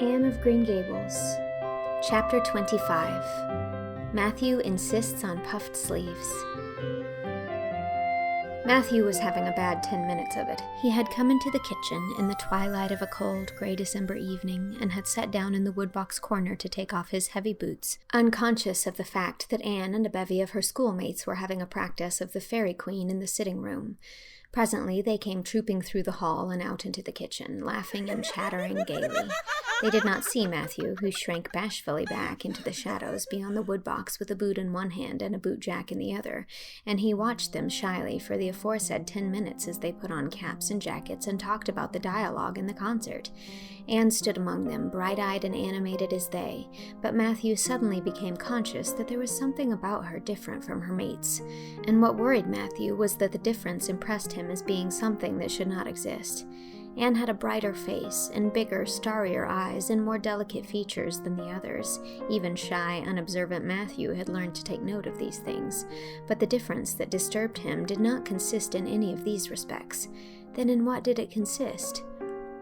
Anne of Green Gables, Chapter 25. Matthew insists on puffed sleeves. Matthew was having a bad 10 minutes of it. He had come into the kitchen in the twilight of a cold, gray December evening and had sat down in the woodbox corner to take off his heavy boots, unconscious of the fact that Anne and a bevy of her schoolmates were having a practice of the Fairy Queen in the sitting room. Presently they came trooping through the hall and out into the kitchen, laughing and chattering gaily. They did not see Matthew, who shrank bashfully back into the shadows beyond the woodbox with a boot in one hand and a boot-jack in the other, and he watched them shyly for the aforesaid 10 minutes as they put on caps and jackets and talked about the dialogue in the concert. Anne stood among them, bright-eyed and animated as they, but Matthew suddenly became conscious that there was something about her different from her mates, and what worried Matthew was that the difference impressed him as being something that should not exist. Anne had a brighter face, and bigger, starrier eyes, and more delicate features than the others. Even shy, unobservant Matthew had learned to take note of these things, but the difference that disturbed him did not consist in any of these respects. Then in what did it consist?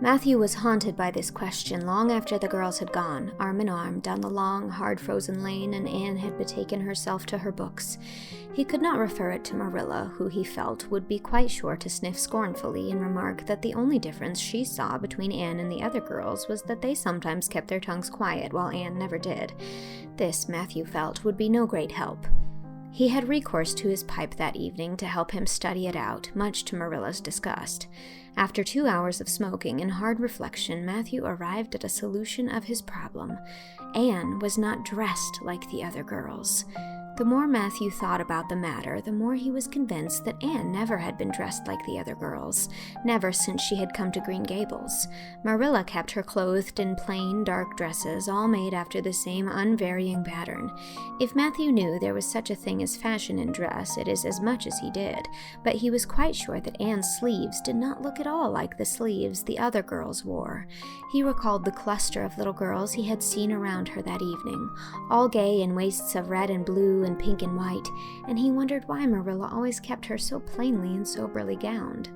Matthew was haunted by this question long after the girls had gone, arm in arm, down the long, hard-frozen lane, and Anne had betaken herself to her books. He could not refer it to Marilla, who he felt would be quite sure to sniff scornfully and remark that the only difference she saw between Anne and the other girls was that they sometimes kept their tongues quiet while Anne never did. This, Matthew felt, would be no great help. He had recourse to his pipe that evening to help him study it out, much to Marilla's disgust. After 2 hours of smoking and hard reflection, Matthew arrived at a solution of his problem. Anne was not dressed like the other girls. The more Matthew thought about the matter, the more he was convinced that Anne never had been dressed like the other girls, never since she had come to Green Gables. Marilla kept her clothed in plain, dark dresses, all made after the same unvarying pattern. If Matthew knew there was such a thing as fashion in dress, it is as much as he did, but he was quite sure that Anne's sleeves did not look at all like the sleeves the other girls wore. He recalled the cluster of little girls he had seen around her that evening, all gay in waists of red and blue and pink and white, and he wondered why Marilla always kept her so plainly and soberly gowned.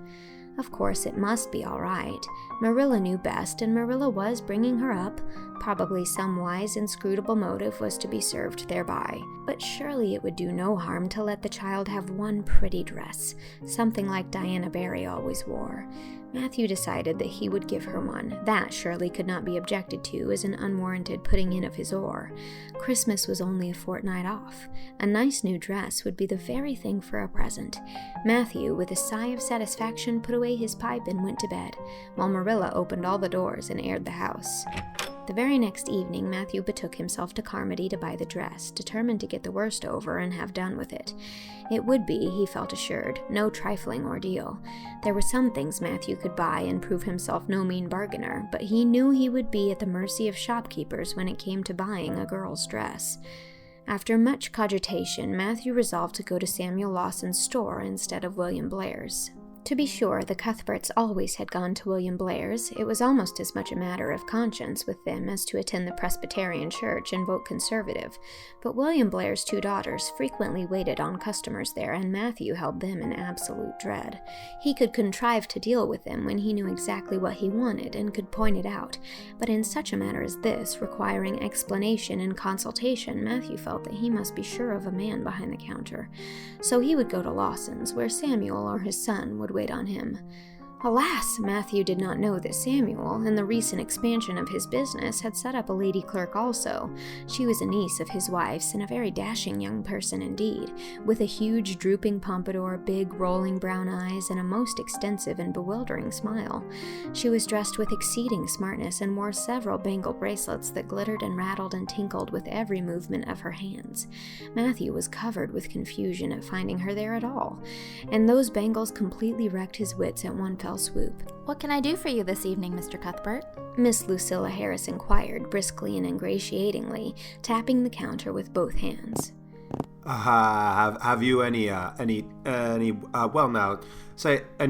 Of course, it must be all right. Marilla knew best, and Marilla was bringing her up. Probably some wise, inscrutable motive was to be served thereby. But surely it would do no harm to let the child have one pretty dress, something like Diana Barry always wore. Matthew decided that he would give her one. That surely could not be objected to as an unwarranted putting in of his oar. Christmas was only a fortnight off. A nice new dress would be the very thing for a present. Matthew, with a sigh of satisfaction, put away his pipe and went to bed, while Marilla opened all the doors and aired the house. The very next evening, Matthew betook himself to Carmody to buy the dress, determined to get the worst over and have done with it. It would be, he felt assured, no trifling ordeal. There were some things Matthew could buy and prove himself no mean bargainer, but he knew he would be at the mercy of shopkeepers when it came to buying a girl's dress. After much cogitation, Matthew resolved to go to Samuel Lawson's store instead of William Blair's. To be sure, the Cuthberts always had gone to William Blair's. It was almost as much a matter of conscience with them as to attend the Presbyterian church and vote Conservative, but William Blair's 2 daughters frequently waited on customers there, and Matthew held them in absolute dread. He could contrive to deal with them when he knew exactly what he wanted and could point it out, but in such a matter as this, requiring explanation and consultation, Matthew felt that he must be sure of a man behind the counter. So he would go to Lawson's, where Samuel or his son would wait on him. Alas, Matthew did not know that Samuel, in the recent expansion of his business, had set up a lady clerk also. She was a niece of his wife's, and a very dashing young person indeed, with a huge drooping pompadour, big rolling brown eyes, and a most extensive and bewildering smile. She was dressed with exceeding smartness and wore several bangle bracelets that glittered and rattled and tinkled with every movement of her hands. Matthew was covered with confusion at finding her there at all, and those bangles completely wrecked his wits at one fell swoop. "What can I do for you this evening, Mr. Cuthbert?" Miss Lucilla Harris inquired, briskly and ingratiatingly, tapping the counter with both hands. Have you any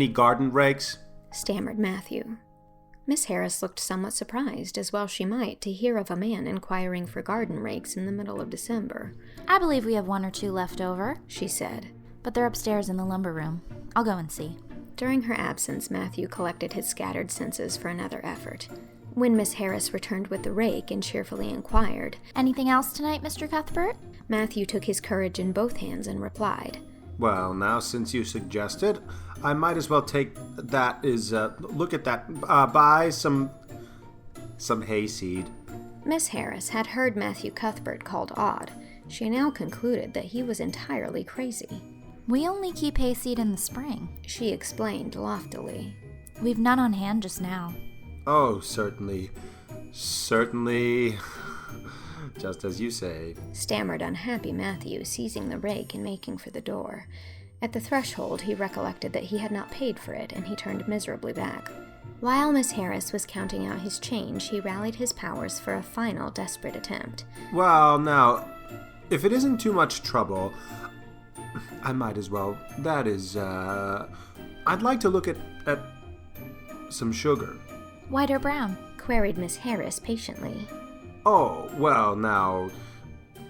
garden rakes? Stammered Matthew. Miss Harris looked somewhat surprised, as well she might, to hear of a man inquiring for garden rakes in the middle of December. "I believe we have 1 or 2 left over," she said. "but they're upstairs in the lumber room. I'll go and see." During her absence, Matthew collected his scattered senses for another effort. When Miss Harris returned with the rake and cheerfully inquired, Anything else tonight, Mr. Cuthbert? Matthew took his courage in both hands and replied, Well, now, since you suggested, I might as well take look at that, buy some hayseed. Miss Harris had heard Matthew Cuthbert called odd. She now concluded that he was entirely crazy. We only keep hayseed in the spring, She explained loftily. We've none on hand just now. Oh, certainly. Just as you say. Stammered unhappy Matthew, seizing the rake and making for the door. At the threshold, he recollected that he had not paid for it, and he turned miserably back. While Miss Harris was counting out his change, he rallied his powers for a final desperate attempt. Well, now, if it isn't too much trouble, I might as well. That is, I'd like to look at some sugar. White or brown? Queried Miss Harris patiently. Oh, well, now,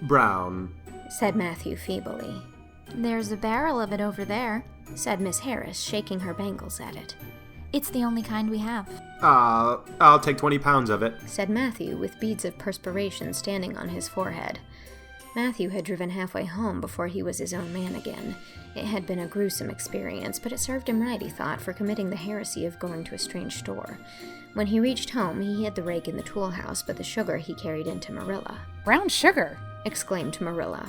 brown. Said Matthew feebly. There's a barrel of it over there. Said Miss Harris, shaking her bangles at it. It's the only kind we have. I'll take 20 pounds of it. Said Matthew, with beads of perspiration standing on his forehead. Matthew had driven halfway home before he was his own man again. It had been a gruesome experience, but it served him right, he thought, for committing the heresy of going to a strange store. When he reached home, he hid the rake in the tool house, but the sugar he carried into Marilla. Brown sugar? Exclaimed Marilla.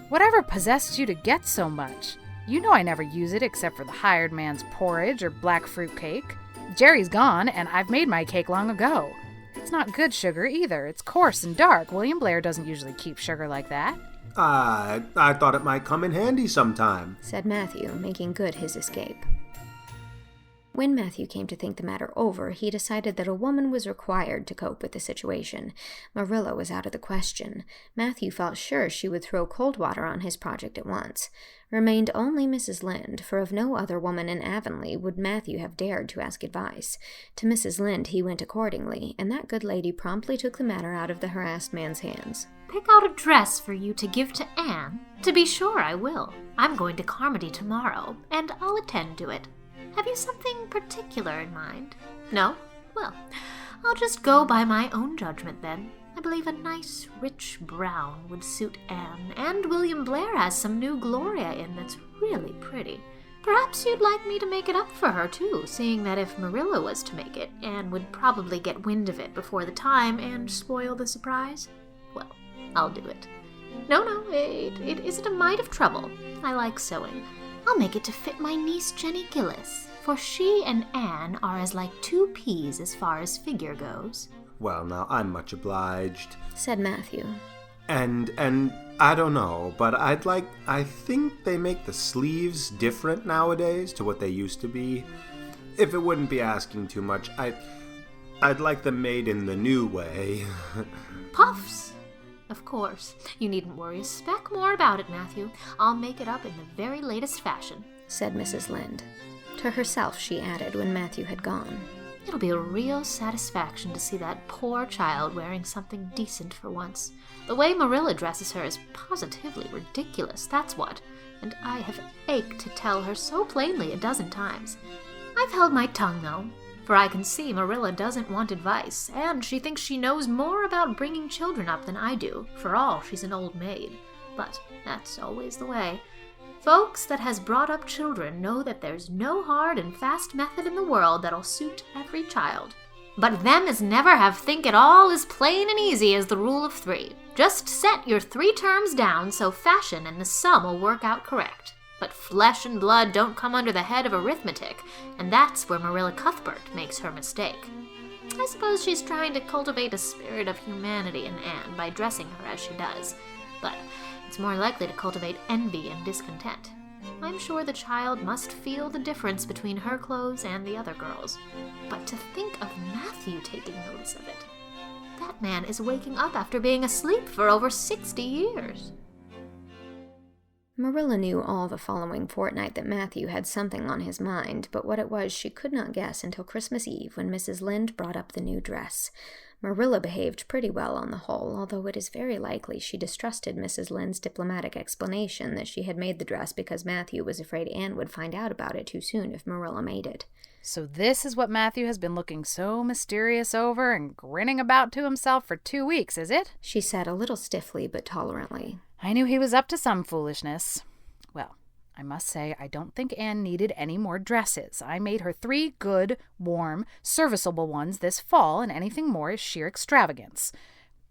Whatever possessed you to get so much? You know I never use it except for the hired man's porridge or black fruit cake. Jerry's gone, and I've made my cake long ago. It's not good sugar either. It's coarse and dark. William Blair doesn't usually keep sugar like that. I thought it might come in handy sometime. Said Matthew, making good his escape. When Matthew came to think the matter over, he decided that a woman was required to cope with the situation. Marilla was out of the question. Matthew felt sure she would throw cold water on his project at once. Remained only Mrs. Lynde, for of no other woman in Avonlea would Matthew have dared to ask advice. To Mrs. Lynde he went accordingly, and that good lady promptly took the matter out of the harassed man's hands. Pick out a dress for you to give to Anne? To be sure I will. I'm going to Carmody tomorrow, and I'll attend to it. Have you something particular in mind? No? Well, I'll just go by my own judgment then. I believe a nice, rich brown would suit Anne, and William Blair has some new Gloria in that's really pretty. Perhaps you'd like me to make it up for her, too, seeing that if Marilla was to make it, Anne would probably get wind of it before the time and spoil the surprise. Well, I'll do it. No, it isn't a mite of trouble. I like sewing. I'll make it to fit my niece Jenny Gillis, for she and Anne are as like two peas as far as figure goes. Well, now, I'm much obliged. Said Matthew. And I don't know, but I think they make the sleeves different nowadays to what they used to be. If it wouldn't be asking too much, I'd like them made in the new way. Puffs! Of course. You needn't worry a speck more about it, Matthew. I'll make it up in the very latest fashion. Said Mrs. Lynde. To herself she added when Matthew had gone. It'll be a real satisfaction to see that poor child wearing something decent for once. The way Marilla dresses her is positively ridiculous, that's what. And I have ached to tell her so plainly a dozen times. I've held my tongue, though, for I can see Marilla doesn't want advice, and she thinks she knows more about bringing children up than I do, for all she's an old maid. But that's always the way. Folks that has brought up children know that there's no hard and fast method in the world that'll suit every child. But them as never have think it all as plain and easy as the rule of 3. Just set your 3 terms down so fashion and the sum will work out correct. But flesh and blood don't come under the head of arithmetic, and that's where Marilla Cuthbert makes her mistake. I suppose she's trying to cultivate a spirit of humanity in Anne by dressing her as she does, but it's more likely to cultivate envy and discontent. I'm sure the child must feel the difference between her clothes and the other girls. But to think of Matthew taking notice of it. That man is waking up after being asleep for over 60 years. Marilla knew all the following fortnight that Matthew had something on his mind, but what it was she could not guess until Christmas Eve when Mrs. Lynde brought up the new dress. Marilla behaved pretty well on the whole, although it is very likely she distrusted Mrs. Lynde's diplomatic explanation that she had made the dress because Matthew was afraid Anne would find out about it too soon if Marilla made it. So this is what Matthew has been looking so mysterious over and grinning about to himself for 2 weeks, is it? She said a little stiffly but tolerantly. I knew he was up to some foolishness. Well, I must say I don't think Anne needed any more dresses. I made her 3 good, warm, serviceable ones this fall, and anything more is sheer extravagance.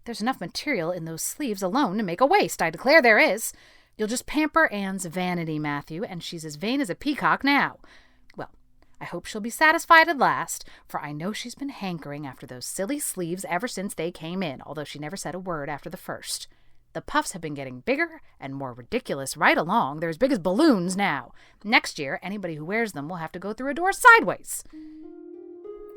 There's enough material in those sleeves alone to make a waist, I declare there is. You'll just pamper Anne's vanity, Matthew, and she's as vain as a peacock now. Well, I hope she'll be satisfied at last, for I know she's been hankering after those silly sleeves ever since they came in, although she never said a word after the first. The puffs have been getting bigger and more ridiculous right along. They're as big as balloons now. Next year, anybody who wears them will have to go through a door sideways.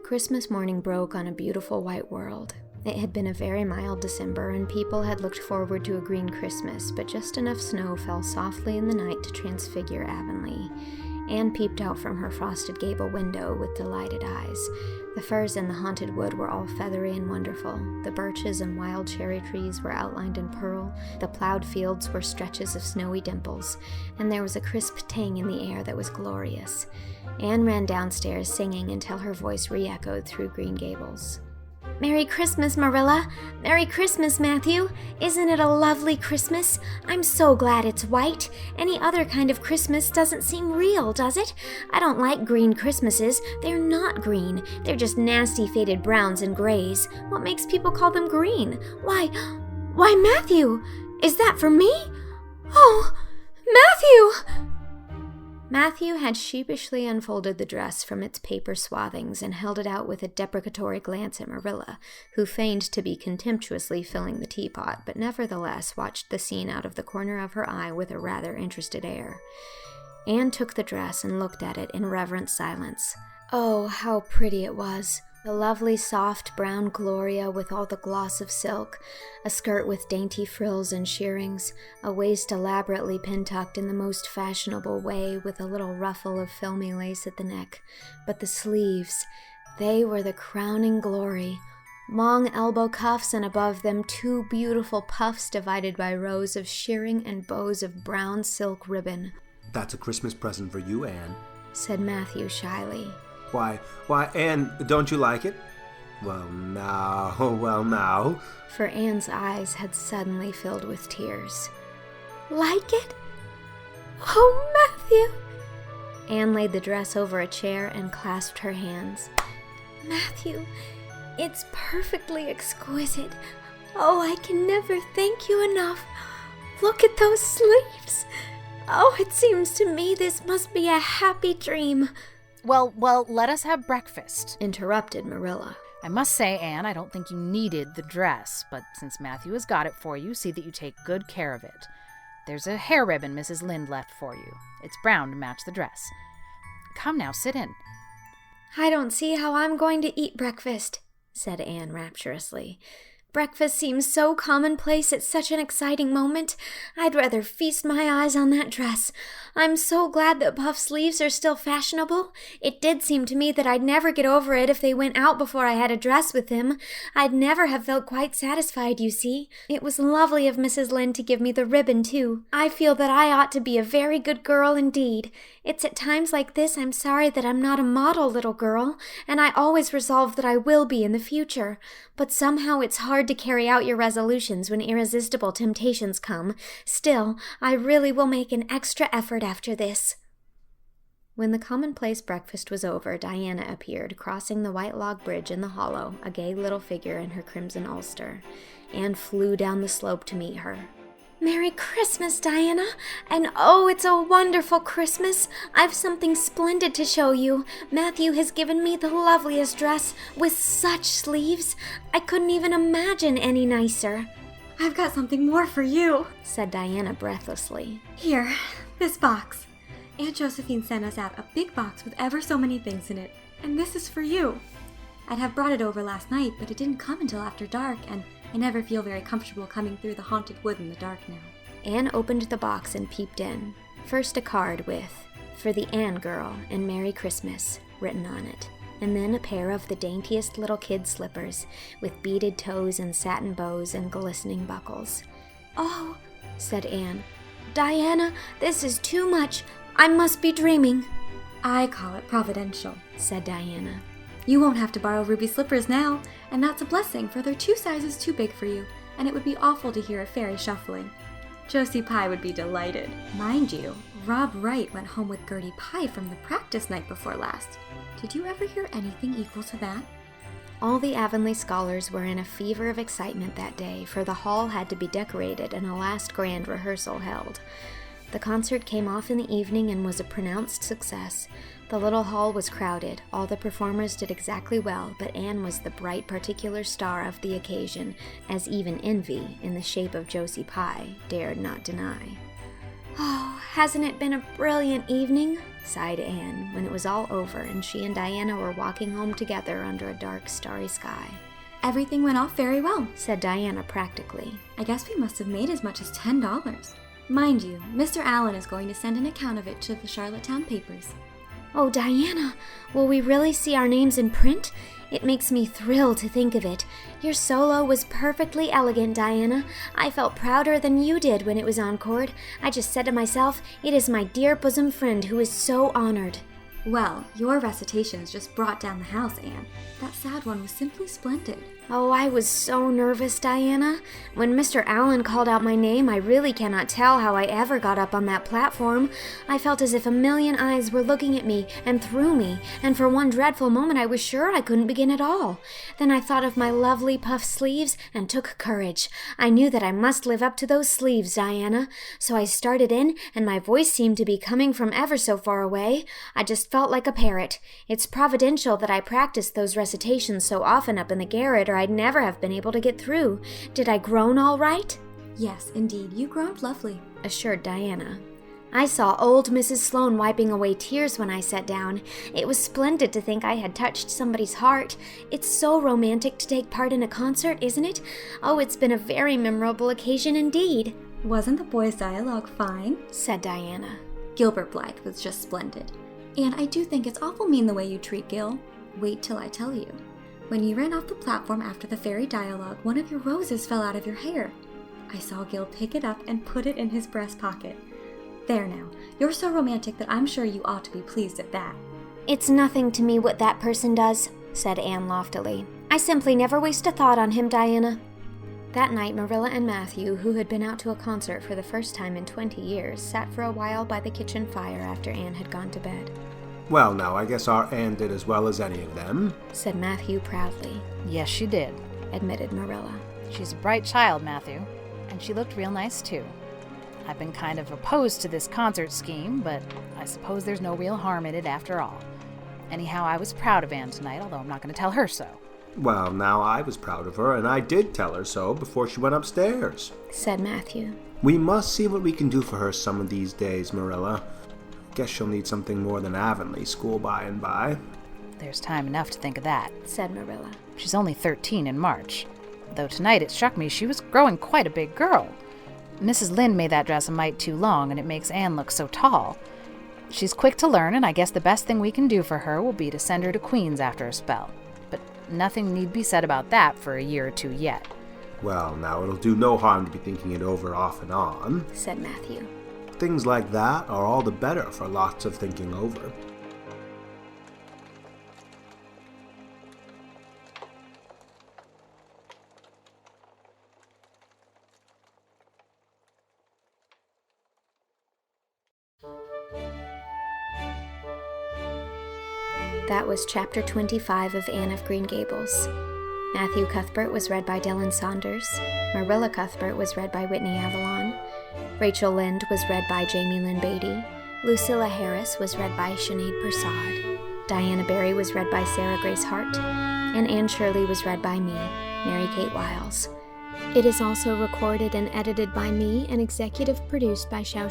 Christmas morning broke on a beautiful white world. It had been a very mild December, and people had looked forward to a green Christmas, but just enough snow fell softly in the night to transfigure Avonlea. Anne peeped out from her frosted gable window with delighted eyes. The firs in the haunted wood were all feathery and wonderful. The birches and wild cherry trees were outlined in pearl. The plowed fields were stretches of snowy dimples, and there was a crisp tang in the air that was glorious. Anne ran downstairs singing until her voice re-echoed through Green Gables. Merry Christmas, Marilla. Merry Christmas, Matthew. Isn't it a lovely Christmas? I'm so glad it's white. Any other kind of Christmas doesn't seem real, does it? I don't like green Christmases. They're not green. They're just nasty faded browns and grays. What makes people call them green? Why, Matthew! Is that for me? Oh, Matthew! Matthew had sheepishly unfolded the dress from its paper swathings and held it out with a deprecatory glance at Marilla, who feigned to be contemptuously filling the teapot, but nevertheless watched the scene out of the corner of her eye with a rather interested air. Anne took the dress and looked at it in reverent silence. Oh, how pretty it was! The lovely soft brown Gloria with all the gloss of silk, a skirt with dainty frills and shearings, a waist elaborately pin-tucked in the most fashionable way with a little ruffle of filmy lace at the neck. But the sleeves, they were the crowning glory. Long elbow cuffs, and above them 2 beautiful puffs divided by rows of shearing and bows of brown silk ribbon. That's a Christmas present for you, Anne, said Matthew shyly. Why, Anne, don't you like it? Well, now. For Anne's eyes had suddenly filled with tears. Like it? Oh, Matthew! Anne laid the dress over a chair and clasped her hands. Matthew, it's perfectly exquisite. Oh, I can never thank you enough. Look at those sleeves. Oh, it seems to me this must be a happy dream. Well, let us have breakfast, interrupted Marilla. I must say, Anne, I don't think you needed the dress, but since Matthew has got it for you, see that you take good care of it. There's a hair ribbon Mrs. Lynde left for you. It's brown to match the dress. Come now, sit in. I don't see how I'm going to eat breakfast, said Anne rapturously. Breakfast seems so commonplace at such an exciting moment. I'd rather feast my eyes on that dress. I'm so glad that puff sleeves are still fashionable. It did seem to me that I'd never get over it if they went out before I had a dress with them. I'd never have felt quite satisfied, you see. It was lovely of Mrs. Lynde to give me the ribbon, too. I feel that I ought to be a very good girl indeed. It's at times like this I'm sorry that I'm not a model little girl, and I always resolve that I will be in the future. But somehow it's hard to carry out your resolutions when irresistible temptations come. Still, I really will make an extra effort after this. When the commonplace breakfast was over, Diana appeared, crossing the white log bridge in the hollow, a gay little figure in her crimson ulster. Anne flew down the slope to meet her. Merry Christmas, Diana! And oh, it's a wonderful Christmas! I've something splendid to show you. Matthew has given me the loveliest dress, with such sleeves. I couldn't even imagine any nicer. I've got something more for you, said Diana breathlessly. Here, this box. Aunt Josephine sent us out a big box with ever so many things in it, and this is for you. I'd have brought it over last night, but it didn't come until after dark, and I never feel very comfortable coming through the haunted wood in the dark now. Anne opened the box and peeped in. First a card with, "For the Anne girl and Merry Christmas," written on it, and then a pair of the daintiest little kid slippers, with beaded toes and satin bows and glistening buckles. "Oh," said Anne. "Diana, this is too much. I must be dreaming." I call it providential, said Diana. You won't have to borrow Ruby's slippers now, and that's a blessing, for they're 2 sizes too big for you, and it would be awful to hear a fairy shuffling. Josie Pye would be delighted. Mind you, Rob Wright went home with Gertie Pye from the practice night before last. Did you ever hear anything equal to that? All the Avonlea scholars were in a fever of excitement that day, for the hall had to be decorated and a last grand rehearsal held. The concert came off in the evening and was a pronounced success. The little hall was crowded. All the performers did exactly well, but Anne was the bright particular star of the occasion, as even envy, in the shape of Josie Pye, dared not deny. "Oh, hasn't it been a brilliant evening?" sighed Anne, when it was all over and she and Diana were walking home together under a dark, starry sky. Everything went off very well, said Diana practically. I guess we must have made as much as $10. Mind you, Mr. Allen is going to send an account of it to the Charlottetown papers. "Oh, Diana, will we really see our names in print? It makes me thrill to think of it. Your solo was perfectly elegant, Diana. I felt prouder than you did when it was encored. I just said to myself, it is my dear bosom friend who is so honored." Well, your recitations just brought down the house, Anne. That sad one was simply splendid. "Oh, I was so nervous, Diana. When Mr. Allen called out my name, I really cannot tell how I ever got up on that platform. I felt as if a million eyes were looking at me and through me, and for one dreadful moment I was sure I couldn't begin at all. Then I thought of my lovely puff sleeves and took courage. I knew that I must live up to those sleeves, Diana. So I started in, and my voice seemed to be coming from ever so far away. I just felt like a parrot. It's providential that I practiced those recitations so often up in the garret, or I'd never have been able to get through. Did I groan all right?" Yes, indeed, you groaned lovely, assured Diana. "I saw old Mrs. Sloane wiping away tears when I sat down. It was splendid to think I had touched somebody's heart. It's so romantic to take part in a concert, isn't it? Oh, it's been a very memorable occasion indeed." Wasn't the boys' dialogue fine? said Diana. Gilbert Blythe was just splendid. And I do think it's awful mean the way you treat Gil. Wait till I tell you. When you ran off the platform after the fairy dialogue, one of your roses fell out of your hair. I saw Gil pick it up and put it in his breast pocket. There now, you're so romantic that I'm sure you ought to be pleased at that. "It's nothing to me what that person does," said Anne loftily. "I simply never waste a thought on him, Diana." That night, Marilla and Matthew, who had been out to a concert for the first time in 20 years, sat for a while by the kitchen fire after Anne had gone to bed. Well, now, I guess our Anne did as well as any of them, said Matthew proudly. Yes, she did, admitted Marilla. She's a bright child, Matthew, and she looked real nice, too. I've been kind of opposed to this concert scheme, but I suppose there's no real harm in it after all. Anyhow, I was proud of Anne tonight, although I'm not going to tell her so. Well, now, I was proud of her, and I did tell her so before she went upstairs, said Matthew. We must see what we can do for her some of these days, Marilla. Guess she'll need something more than Avonlea school by and by. There's time enough to think of that, said Marilla. She's only 13 in March, though tonight it struck me she was growing quite a big girl. Mrs. Lynde made that dress a mite too long, and it makes Anne look so tall. She's quick to learn, and I guess the best thing we can do for her will be to send her to Queen's after a spell. But nothing need be said about that for a year or two yet. Well, now, it'll do no harm to be thinking it over off and on, said Matthew. Things like that are all the better for lots of thinking over. That was Chapter 25 of Anne of Green Gables. Matthew Cuthbert was read by Dylan Saunders. Marilla Cuthbert was read by Whitney Avalon. Rachel Lynde was read by Jaime Lynn Beatty. Lucilla Harris was read by Sinéad Persaud. Diana Barry was read by Sarah Grace Hart. And Anne Shirley was read by me, Mary Kate Wiles. It is also recorded and edited by me and executive produced by Shao.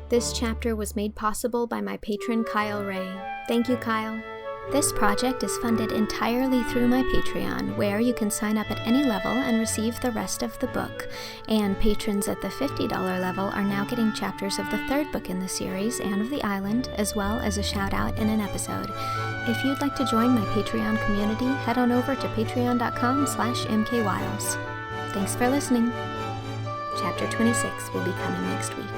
This chapter was made possible by my patron Kyle Ray. Thank you, Kyle. This project is funded entirely through my Patreon, where you can sign up at any level and receive the rest of the book. And patrons at the $50 level are now getting chapters of the third book in the series, Anne of the Island, as well as a shout-out in an episode. If you'd like to join my Patreon community, head on over to patreon.com/mkwiles. Thanks for listening. Chapter 26 will be coming next week.